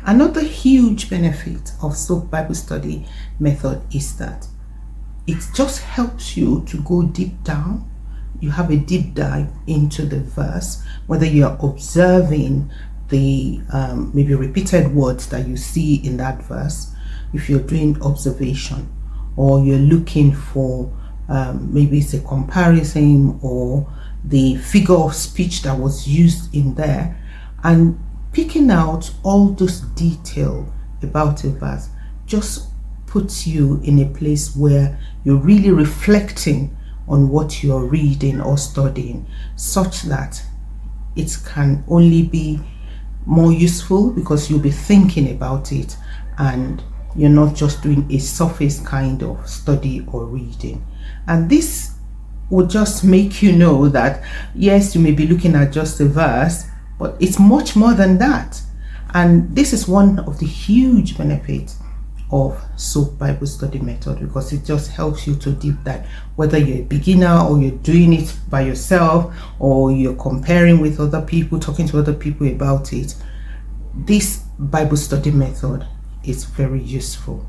Another huge benefit of SOAP Bible study method is that it just helps you to go deep down. You have a deep dive into the verse, whether you're observing the maybe repeated words that you see in that verse, if you're doing observation, or you're looking for maybe it's a comparison or the figure of speech that was used in there, and picking out all those detail about a verse just puts you in a place where you're really reflecting on what you're reading or studying, such that it can only be more useful because you'll be thinking about it and you're not just doing a surface kind of study or reading. And this will just make you know that yes, you may be looking at just a verse, but it's much more than that. And this is one of the huge benefits of SOAP Bible study method, because it just helps you to deep dive, whether you're a beginner or you're doing it by yourself or you're comparing with other people, talking to other people about it. This Bible study method is very useful.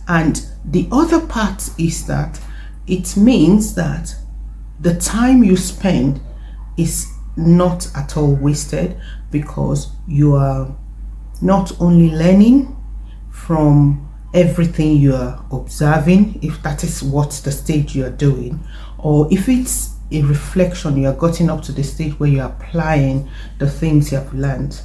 And the other part is that it means that the time you spend is not at all wasted, because you are not only learning from everything you are observing, if that is what the stage you are doing, or if it's a reflection, you are getting up to the stage where you are applying the things you have learned,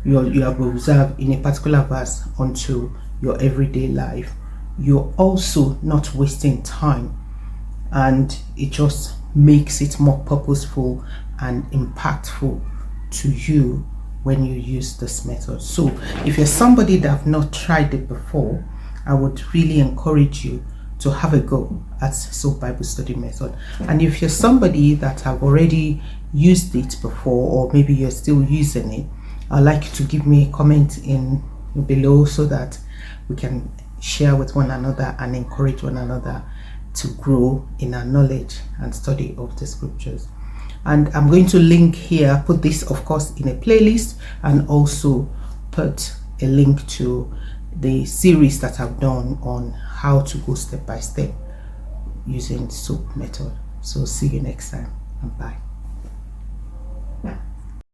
you have observed in a particular verse onto your everyday life. You're also not wasting time, and it just makes it more purposeful and impactful to you when you use this method. So if you're somebody that have not tried it before, I would really encourage you to have a go at SOAP Bible study method. And if you're somebody that have already used it before, or maybe you're still using it, I'd like you to give me a comment in below so that we can share with one another and encourage one another to grow in our knowledge and study of the scriptures. And I'm going to link here, put this of course in a playlist, and also put a link to the series that I've done on how to go step by step using SOAP method. So see you next time, and bye.